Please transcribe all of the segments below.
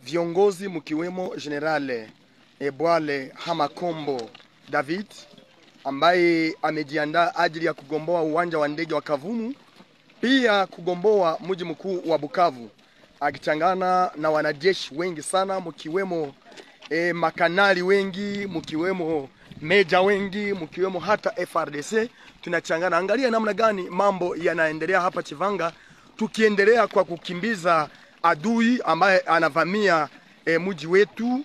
viongozi mkiwemo General Ebwale Hamakombo David ambaye amejiandaa ajili ya kugomboa uwanja wa ndege wa Kavumu, pia kugomboa mji mkuu wa Bukavu, akichangana na wanajeshi wengi sana mkiwemo makanali wengi, mkiwemo meja wengi, mkiwemo hata FRDC. Tunachangana, angalia namna gani mambo yanaendelea hapa Chivanga, tukiendelea kwa kukimbiza adui ambaye anavamia mji wetu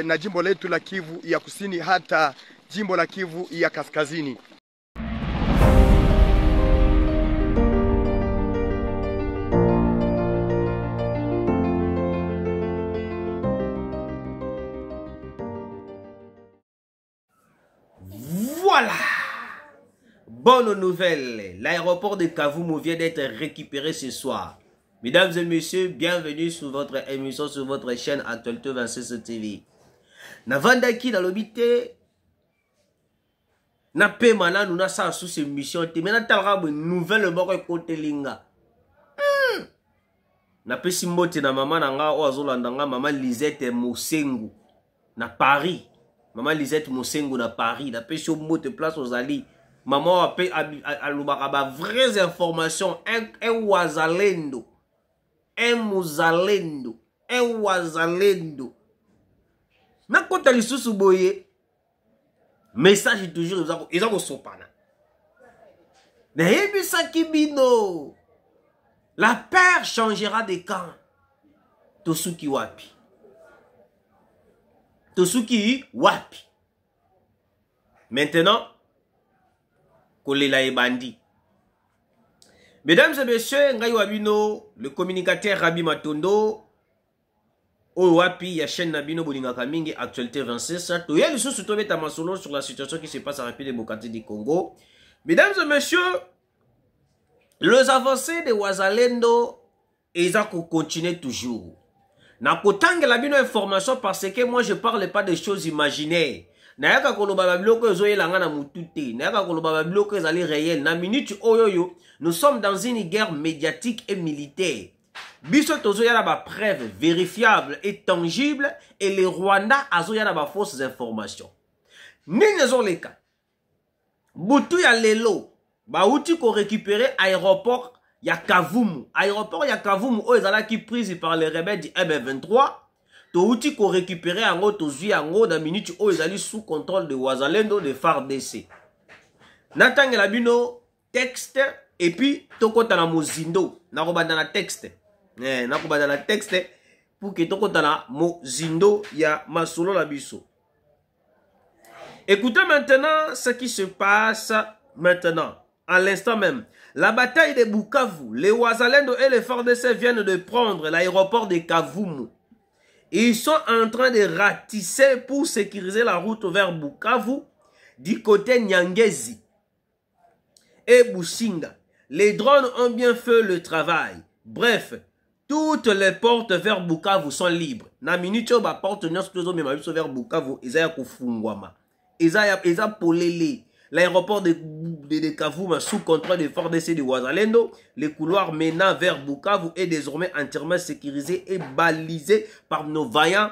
na jimbo letu la Kivu ya Kusini, hata jimbo la Kivu ya Kaskazini. Voilà! Bonne nouvelle, l'aéroport de Kavumu vient d'être récupéré ce soir. Mesdames et messieurs, bienvenue sur votre émission, sur votre chaîne Actualité 26 TV. Navandaki dans l'obité, na pemana nous na sa sous cette mission, mais na talra une nouvelle moko côté linga. Na pesi mbote na maman nanga o azolandanga maman Lisette Mosengu na Paris. Maman Lisette Mosengu na Paris, na pesi mbote place aux Ali. Maman appelle à vraies informations, un wazalendo. Un muzalendo, un wazalendo. Na kota lisusu boye, message est toujours ils ont sopana. Na yebisa kibino. La paire changera de camp. Tosuki wapi. Tosuki wapi. Maintenant, kolela ebandi. Mesdames et messieurs, Ngaï Wabino, le communicateur Rabi Matondo, Owapi, ya chaîne Nabino Bolinga Kamingi, Actualité 26. Tout y a le sous-soutomé beta masolo sur la situation qui se passe à Rapide Bokati du Congo. Mesdames et messieurs, les avancées de Wazalendo, ils ont continué toujours. Na kotang la bino information parce que moi je parle pas de choses imaginaires. Nayaka koloba babiloko ezoye langa na mutute. Nayaka koloba babiloko ezali réel. Na minute oyoyo, nous sommes dans une guerre médiatique et militaire. Biso tozoya na ba preuve vérifiable et tangible et le Rwanda azoya na ba fausses informations. Nini ezo leka. Butu ya lelo, ba uti ko récupérer aéroport ya Kavumu. Aéroport ya Kavumu o ezala ki prise par les rebelles du M23. To outil qu'on récupérait en haut, to zui en haut, dans minute où ils allaient sous contrôle de Wazalendo de FARDC. Natang la bino texte et puis toko tana mozindo. Nakoba dans la texte. Nakoba dans la texte pour que toko tana mozindo ya masolo la biso. Écoutez maintenant ce qui se passe maintenant. À l'instant même. La bataille de Bukavu, les Wazalendo et les FARDC viennent de prendre l'aéroport de Kavumu. Ils sont en train de ratisser pour sécuriser la route vers Bukavu du côté Nyangezi et Businga. Les drones ont bien fait le travail. Bref, toutes les portes vers Bukavu sont libres. Na minute ba porte vers Bukavu, ils ont kufungwama. Ils ont polélé. L'aéroport de Kavumu sous contrôle des FARDC de Wazalendo, le couloir menant vers Bukavu est désormais entièrement sécurisé et balisé par nos vaillants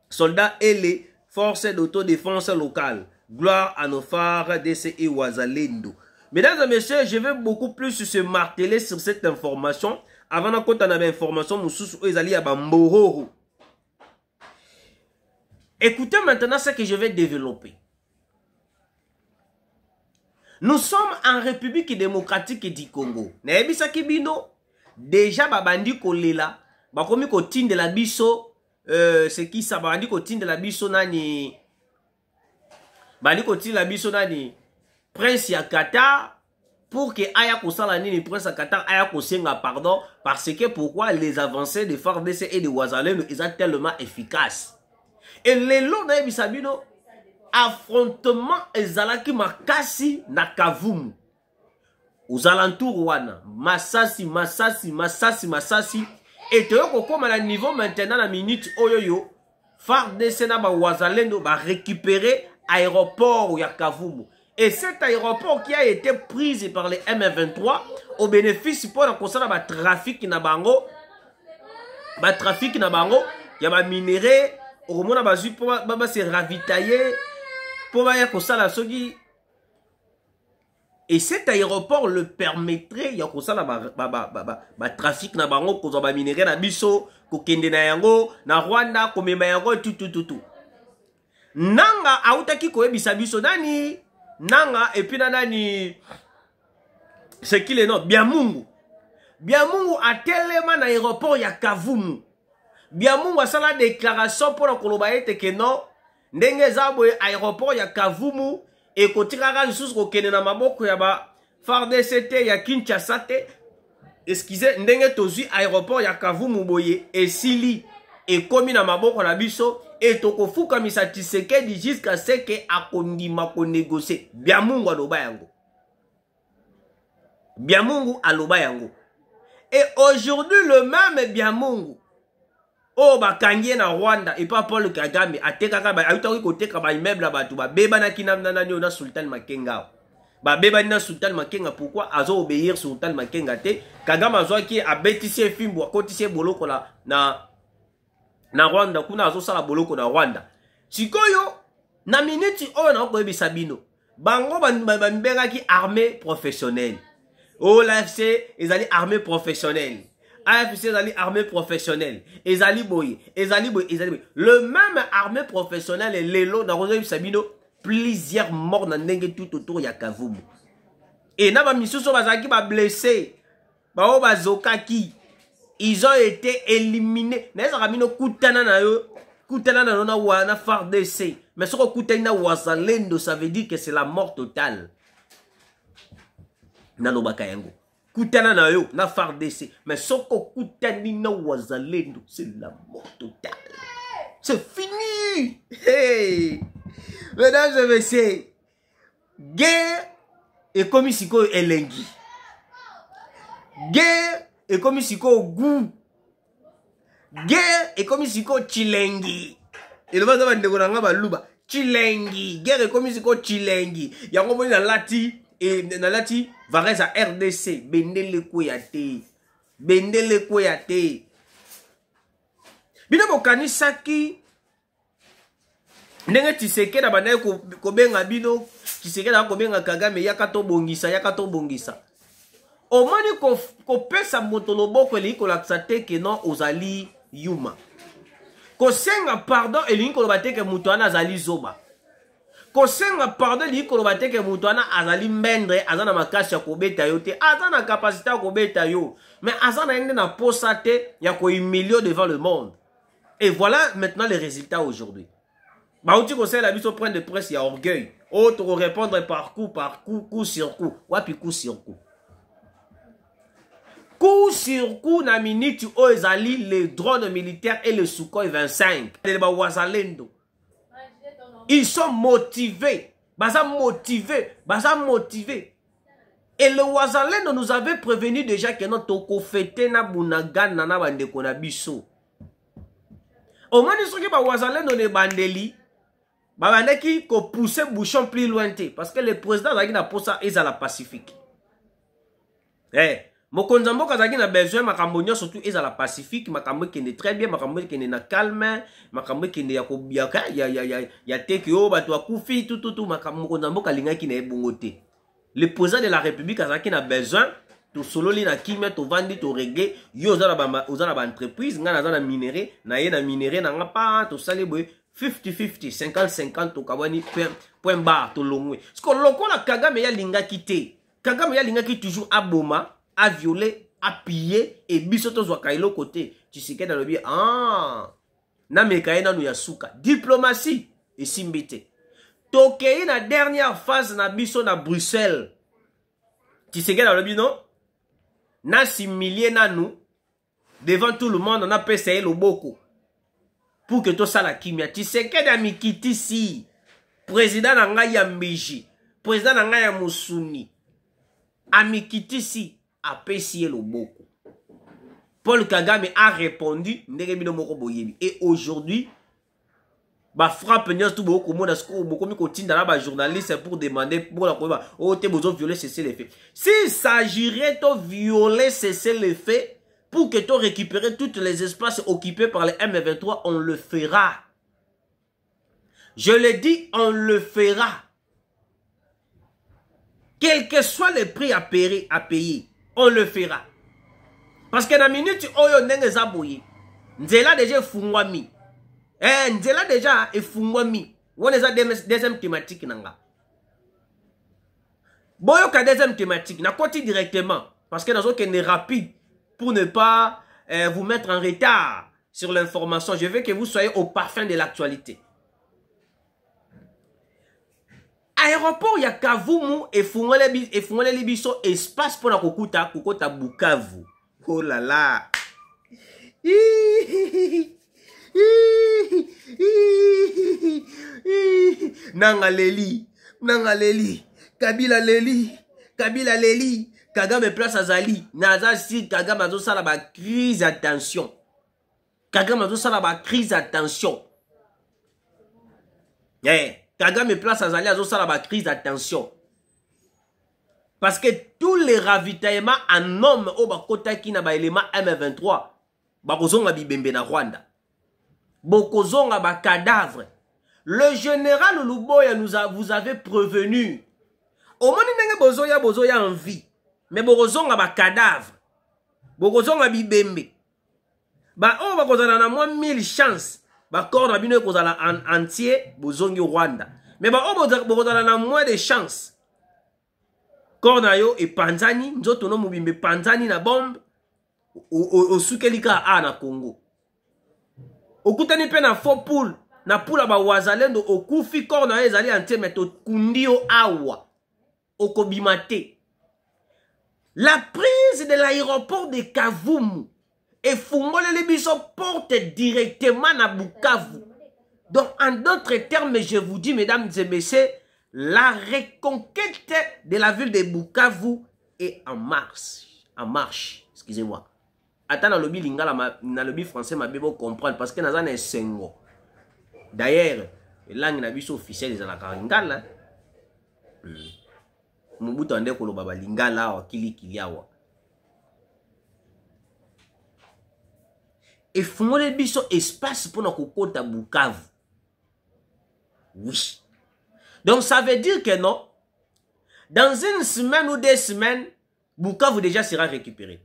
soldats et les forces d'autodéfense locales. Gloire à nos phares DC et Wazalendo. Mesdames et messieurs, je vais beaucoup plus se marteler sur cette information avant de compter dans l'information où ils allaient à Bamboro. Écoutez maintenant ce que je vais développer. Nous sommes en République démocratique du Congo. Naebisa kibino déjà babandi kolela, bakomi ko tinde la biso c'est qui ça babandi ko tinde la biso nani bandi ko tinde la biso nani Prince ya Qatar pour que aya kosala nini Prince ya Qatar aya kosenga pardon parce que pourquoi les avancées de FARDC et de Wazalendo ils sont tellement efficaces. Et les lots naebisa bino affrontement ezalaki makasi na Kavumu aux alentours wana masasi et toyoko koma na niveau maintenant na minute oyoyo FARDC na ba Wazalendo ba récupérer aéroport ya Kavumu et cet aéroport qui a été pris par les M23 au bénéfice pour la concernant ba trafic na bango ba trafic na bango ya ba minéraux au mona bazui pour ba se ravitailler pour ba ya kosala soki. Et cet aéroport le permettrait ya kosala ba trafic na bango ko ba minéraux na biso ko kende na yango na Rwanda ko mema yango tout. Nanga autaki ko ebisa biso nani nanga et puis nani c'est qui le nom Biamungu a tellement na aéroport ya Kavumu. Biamungu a sala déclaration pour la koloba ete que non ndenge zabo aéroport ya Kavumu et kotikaka lisusu kokende na maboko ya ba FARDC ya Kinshasa te. Excusez, ndenge tozui aéroport ya Kavumu boye esili et komi na maboko na biso et tokofuka misa Tshisekedi jusqu'à ce que akondima ko négocier. Biamungu aloba yango. Biamungu aloba yango. Et aujourd'hui le même Biamungu oh bakangie na Rwanda et pas Paul Kagame atekaka ba ayutaki koteka ba immeuble ba batu ba beba na kinamna na na Sultan Makenga. Ba beba na Sultan Makenga pourquoi azo obéir Sultan Makenga te Kagame azwaki abetisi fimbo akotisi boloko na Rwanda kuna azo sala boloko na Rwanda. Sikoyo na minute oyo na ko ebisa bino. Bango bambengaki armée professionnelle. Oh l'AFC ezali armée professionnelle. AFC ezali armée professionnelle. Ezali boy. Le même armée professionnelle et lelo na Rosa Sabino plusieurs morts na ndenge tout autour ya Kavumu. Et na ba misuso bazaki ba blessé. Ba o bazokaki. Ils ont été éliminés. Na ezamino kutana na yo. Kutana na na wana FARDC. Mais soko kutana wazalendo ça veut dire que c'est la mort totale. Nano bakayango. Kutana na yo na FARDC. Mais soko kutani na wazalendo c'est la mort totale. C'est fini. Hey. Mesdames et messieurs, guerre et comme si ko elengi. Guerre et comme si ko goût. Guerre et comme si ko chilengi. Et le vent de Goranga baluba. Chilengi. Guerre et comme si ko chilengi. Yango moni na lati et na lati va rester à RDC. Bendele koyate. Bendele koyate. Bina bokani saki. Ndenge Tshisekedi na banaye ko benga bino. Tshisekedi na ko benga Kagame yakato bongisa. Omani ko pesa moto loboko eli ko laksate ke non ozali yuma. Ko senga pardon eli ko lobate ke muto ana azali zoba. Ko senga pardon eli ko lobate ke muto ana azali mendre azana makasi ya kobeta yo te. Azana capacité ya kobeta yo. Mais azana ende na posate ya ko humilier devant le monde. Et voilà maintenant les résultats aujourd'hui. Baouti conseil la biso prendre de presse ya orgueil. Autre répondre par coup sur coup. Wapi coup sur coup. Coup sur coup na minute o ezali les drones militaires et le Sukhoi 25. Ils sont motivés. Baza motivés. Et le Wazalendo nous avait prévenu déjà que notre kofete na bunagana na bandeko na biso. Au moins ils sont que ba Wazalendo ne bandeli. Ba bandeki ko pousser bouchon plus lointain parce que le président zaki na posa ezala Pacifique. Mokonzambo kazaki na besoin makambo nyo surtout ezala Pacifique, makambo kende très bien, makambo kende na calme, makambo kende ya kobiaka ya teki o bato akufi tout makambo mokonzambo kalingaki na ebongote. Le président de la République kazaki na besoin to sololi na kimia to vandi to reggae yo ozala ba entreprise nga na minéré na ye na minéré na ngapa to sali boy 50-50 50-50 to kabani point barre to longwe. Parce que lokola Kagame ya lingaki te. Kagame ya lingaki toujours aboma, a violé, a pillé et bisoto zwaka ilo côté. Tshisekedi alobi na mekaye na nu ya suka. Diplomatie et simbite. Tokei na dernière phase na biso na Bruxelles. Tshisekedi alobi non. Na similier na nous devant tout le monde on a pesé le boko. Pour que tout ça la kimia. Tshisekedi a mikiti si. Président na nga ya Mbiji. Président na nga ya Musuni. A mikiti si. A pesé le boko. Paul Kagame a répondu. Et aujourd'hui. Ba frappe nyos tout beaucoup monde asko beaucoup mi kotinda na ba journaliste pour demander pour la quoi oh te besoin violer cesser les faits. S'il s'agirait de violer cesser les faits pour que tu récupères tous les espaces occupés par les M23, on le fera. Je le dis, on le fera. Quel que soit le prix à payer, on le fera. Parce que dans la minute où on est zabouillé, Nzela déjà fungwami. Nzela déjà est fungwami. On est à deuxième thématique nanga. Boyoka deuxième thématique, na côté directement. Parce que dans aucun est rapide pour ne pas vous mettre en retard sur l'information. Je veux que vous soyez au parfum de l'actualité. Aéroport ya Kavumu et Fungole Libiso espace pour la kokota Bukavu. Oh là là. Nanga Leli, Kabila Leli, Kagame place Azali, Naza si Kagame azo sala ba crise attention. Kagame azo sala ba crise attention. Kagame place Azali azo sala ba crise attention. Parce que tous les ravitaillements en hommes au bakota ki na ba élément M23 bakozonga bibembe na Rwanda. Bokozonga ba cadavre. Le général Luboya vous avez prévenu. Au moins nenge bozoya en vie. Mais bokozonga ba cadavre. Bokozonga bibembe. Ba o bakozana na moins 1000 chances. Ba corps na bino kozala en entier bozongi Rwanda. Mais ba o bokozana na moins de chances. Corps na yo e panzani, nzoto no mubimbe panzani na bombe. O sukelika a na Congo. Okutani pe na faux poule. Na poule ba wazalendo okufi corps na ezali entier meto kundio awa. Okobimate. La prise de l'aéroport de Kavumu et Fungole Libiso porte directement à Bukavu. Donc, en d'autres termes, je vous dis, mesdames et messieurs, la reconquête de la ville de Bukavu est en marche. En marche, excusez-moi. Attends, dans le lobby français, ma bébo comprendre parce que dans un sengo. D'ailleurs, la langue n'a officielle de la Karingala. Mobutu ande koloba ba lingala wa kiliawa. Et Fungole biso espace pour na kokota Bukavu. Oui. Donc ça veut dire que non. Dans une semaine ou 2 semaines, Bukavu déjà sera récupéré.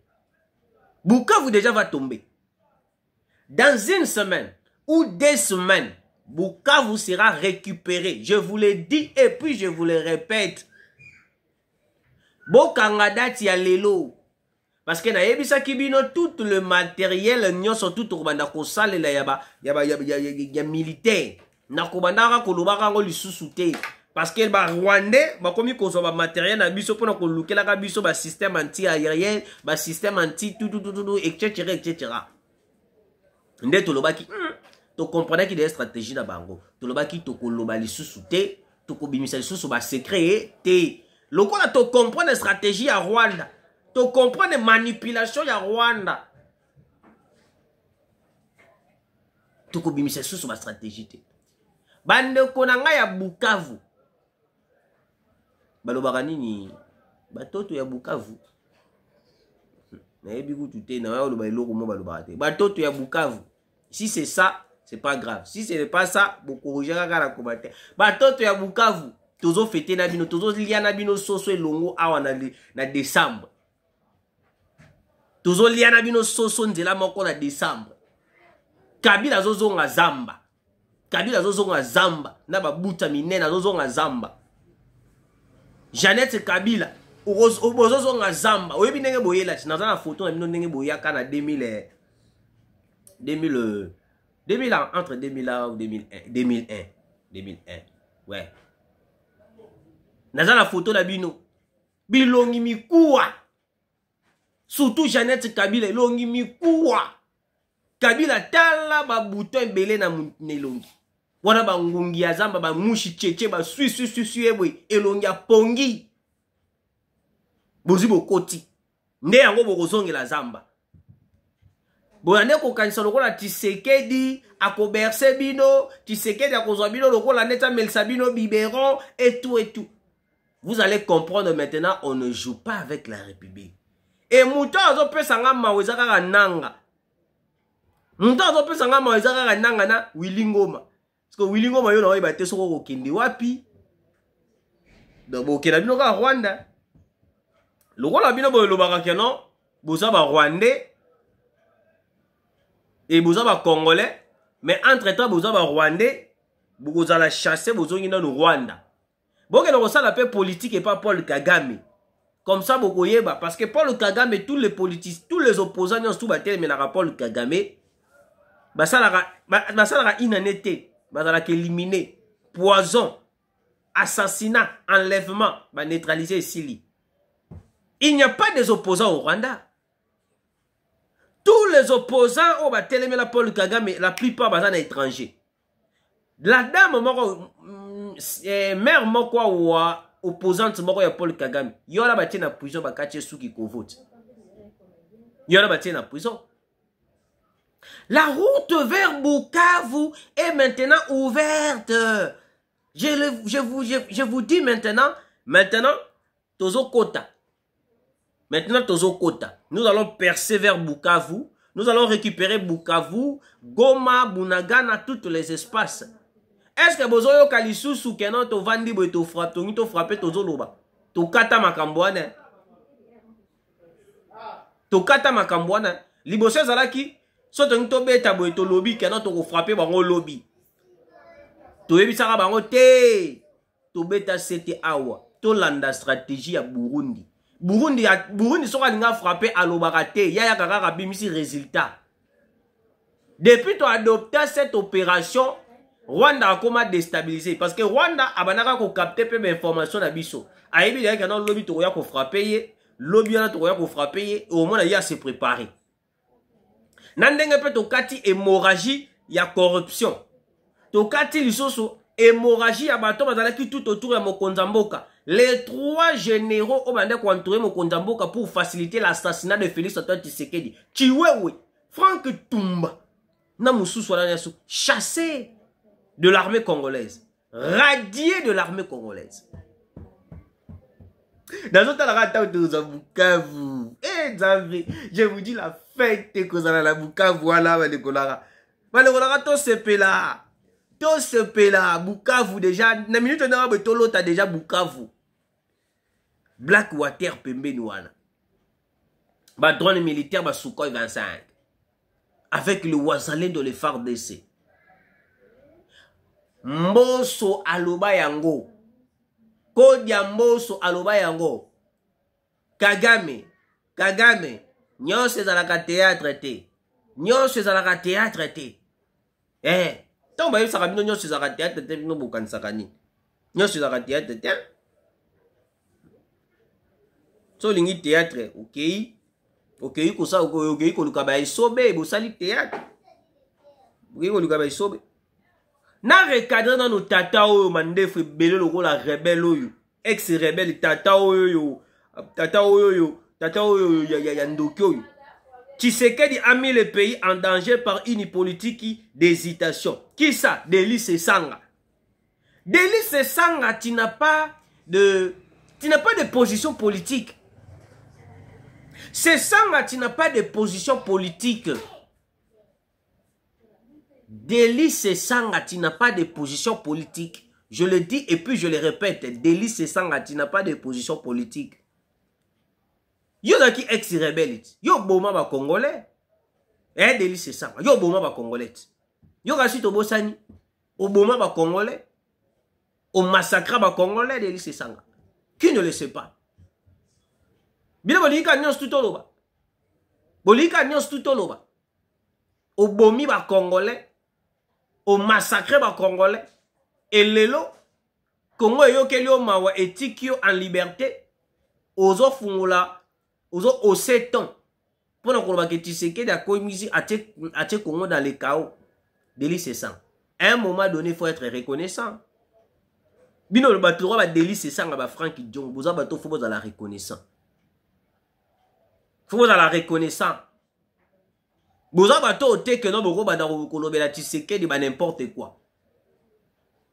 Bukavu déjà va tomber. Dans une semaine ou 2 semaines, Bukavu sera récupéré. Je vous le dis et puis je vous le répète. Bokanga dati ya lelo. Parce que na yebisa kibino tout le matériel nyonso tout okobanda kosalela ya militaire. Na kobanda kolobaka ngo lisusu te. Parce que ba Rwandais ba komi kozo ba matériel na biso pona ko lukela ka biso ba système anti-aérien, ba système anti tout etc. Nde tolobaki to comprendre ki des stratégies na bango. Tolobaki to koloba lisusu te, to kobimisa lisusu ba secret te. Loko la to comprendre la stratégie à Rwanda. To comprendre la manipulation à Rwanda. To kobimisa sous ma stratégie te. Bande konanga ya Bukavu. Balobaka nini batoto ya Bukavu. Na yebi kutu te na wa loba eloko mo balobaka te. Batoto ya Bukavu. Si c'est ça, c'est pas grave. Si ce n'est pas ça, vous corrigez la commentaire. Batoto ya Bukavu. Tozo fete na bino, tozo lia na bino soso elongo awa na décembre. Tozo lia na bino soso nzela moko na décembre. Kabila zozonga zamba. Kabila zozonga zamba. Na babuta minena zozonga zamba. Jeannette Kabila zozonga zamba. Oyebi ndenge boyela ti naza na photo na bino ndenge boyaka na 2000 entre 2000 ou 2001. Ouais. Naza la photo la bino. Bilongi mikuwa. Surtout Jeannette Kabila longi mikuwa. Kabila tala ba bouton belé na nelongi. Wana ba ngungi ya zamba ba mushi cheche ba sui ebwe elongi ya pongi. Bozi bokoti. Nde yango bokozongi la zamba. Boyane ko kanisa lokola Tshisekedi akoberse bino, Tshisekedi akozwa bino lokola neta melsa bino biberon et tout et tout. Vous allez comprendre maintenant, on ne joue pas avec la République. Et muto azo pesa nga mawe ezaka nanga. Muto azo pesa nga mawe ezaka nanga na Willy Ngoma. Parce que Willy Ngoma yo na oyeba te soko kokende wapi. Donc bokenda bino ka Rwanda. Lokola bino bolobaka keno boza ba Rwandais et boza ba Congolais, mais entre-temps boza ba Rwandais, boza la chasser bozo ngina no Rwanda. Bokenda ko sala pe politique et pas Paul Kagame. Comme ça bokoyeba parce que Paul Kagame tous les politiciens, tous les opposants nyons tout batel mais na Paul Kagame basala inanité, basala éliminer, poison, assassinat, enlèvement, neutraliser Sili. Il n'y a pas des opposants au Rwanda. Tous les opposants au Batelemela Paul Kagame, la plupart sont étrangers. La dame, mère, moi, ou opposante, moi, Paul Kagame, il y a la na prison, bakache souki ko vote. Il y a la na prison. La route vers Bukavu est maintenant ouverte. Je vous dis maintenant, Tozo Kota. Maintenant, Tozo Kota. Nous allons percer vers Bukavu. Nous allons récupérer Bukavu, Goma, Bunagana, tous les espaces. Est-ce que Bozoyo Kalisusu, Kenon, to Vandi, to frappé, Tozo Loba? To Kata Makambouane. To Kata Makambouane. Libosé Zalaki, Soton to Beta Boy to lobby, Kenon, to frappé, Bango lobby. To Ebisara Bango te. To Beta Sete Awa. To Landa stratégie à Burundi. Burundi sera frappé à l'Obarate. Yaya Kaka bimisi résultat. Depuis tu as adopté cette opération, Rwanda a comment déstabilisé. Parce que Rwanda a banaka ko capter peu d'informations na biso. Ayebi yaya kana lobby to ya ko frapper, lobby na to ya ko frapper, au moins ya se préparer. Nandenge pe to kati hémorragie ya corruption. To kati lisoso hémorragie ya bato bazalaki tout autour ya Mokonzamboka. Les 3 généraux ont demandé qu'on entourer Mokonzamboka pour faciliter l'assassinat de Félix Antoine Tshisekedi. Chiwewe, Franck Tumba, Namusu Swalanesu, chassé de l'armée congolaise, radié de l'armée congolaise. Dans un temps, je vous dis la fête que vous avez la Bukavu, voilà, Kolara, tout ce là. Tout ce là, Bukavu déjà, na minute on a betolo t'as déjà Bukavu. Blackwater Pembe Nouana. Ba drone militaire ba Sukhoi 25. Avec le Wazalin de l'effort d'essai. Mboso aloba yango. Kodia Mboso aloba yango. Kagame. Nyon se zalaka théâtre te. Nyon se zalaka théâtre te. Tant que ça rabino nyo sezaka théâtre te bino bokanisaka ni. Nyo sezaka théâtre te. So lingi théâtre, OK ko ça OK ko luka ba isobe bo sali théâtre. OK ko luka ba isobe. Na recadrer dans nos tata o mandefu belé lokola rebelle oyo. Ex rebelle tata oyo ya ndoki oyo. Tshisekedi a mis le pays en danger par une politique d'hésitation. Qui ça? Délice Sanga. Délice Sanga, tu n'as pas de position politique. C'est Sanga, tu n'as pas de position politique. Délice Sanga, tu n'as pas de position politique. Je le dis et puis je le répète. Délice Sanga, tu n'as pas de position politique. Yo qui ex-rebelle. Yo boma ba Congolais. Délice Sanga. Yo boma ba Congolais. Yo kasi to bosani. O boma ba Congolais. O massacre ba Congolais Délice Sanga. Qui ne le sait pas? Bien bolika nyons tout oloba. Bolika nyons tout oloba. O bomi ba Congolais. O massacre ba Congolais. Et lelo Congo yo kelio mawa etikio en liberté. Ozo fungula Ozo au 7 ans. Pendant qu'on va que Tshisekedi a commis à Congo dans les chaos. Délice Sanga. À un moment donné, il faut être reconnaissant. Bino le bateau va Délice Sanga ba Franck Diong. Vous avez bateau faut vous la reconnaissant. Faut vous la reconnaissant. Vous avez bateau te que non boko ba da kolobe la Tshisekedi ba n'importe quoi.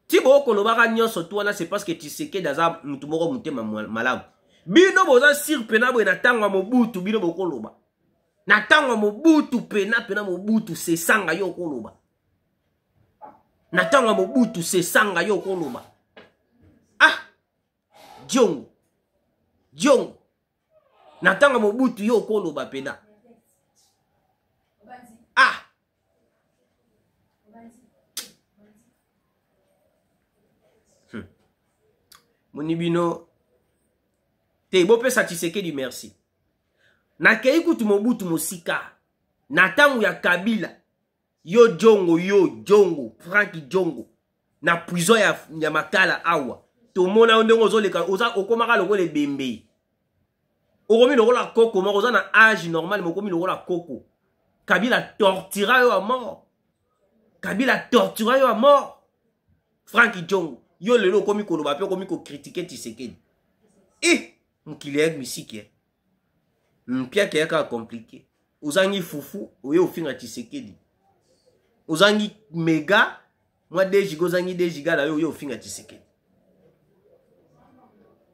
Si boko koloba ka nyon surtout là c'est parce que Tshisekedi daza mutumoko mutema malamu. Bino boza sir pena boye na tango Mobutu bino bokoloba. Na tango Mobutu pena Mobutu se sanga yo koloba. Na tango Mobutu se sanga yo koloba. Ah! Diongo. Na tango Mobutu yo koloba pena. Ah! Monibino te bo pe satiseke di merci. Na kei kutu Mobutu mosika. Na tango ya Kabila. Yo Jongo, Frank Jongo. Na prison ya Makala awa. To mona ondongo zo leka oza okomaka loko le bembe. Okomi loko la koko, mo oza na âge normal, mo komi loko la koko. Kabila tortura yo à mort. Frank Jongo. Yo lelo komi koloba pe komi ko critiquer Tshisekedi. Mkilieg misiki. Mpia ke ka compliqué. Ozangi fufu, oye ofinga Tshisekedi. Ozangi mega, moi 2 giga ozangi 2 giga la yo ofinga Tshisekedi.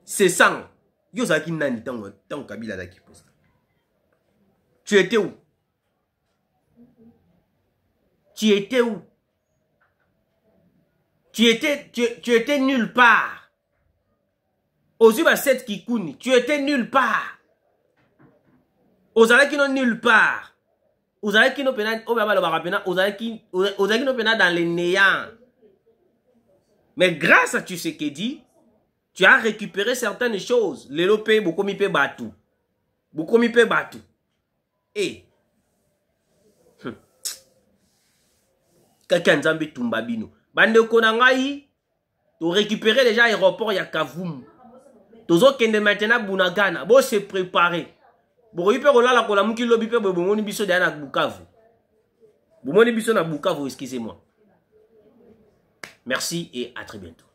C'est ça. Yo zaki nani tango Kabila da ki posta. Tu étais où? Tu étais nulle part. Ozuba 7 Kikuni, tu étais nulle part. Ozalaki non nulle part. Ozalaki no pena, ozalaki no pena dans les néants. Mais grâce à Tshisekedi, tu as récupéré certaines choses. Lelo pe bokomi pe batu. Quelqu'un nzambe tumbabino. Bande konangai, tu récupéré déjà l'aéroport ya Kavumu. Tozo kende maintenant Bunagana. Bon se préparer. Bon yipe rolala kola muki lobi pe bomoni biso de na Bukavu. Bomoni biso na Bukavu, excusez-moi. Merci et à très bientôt.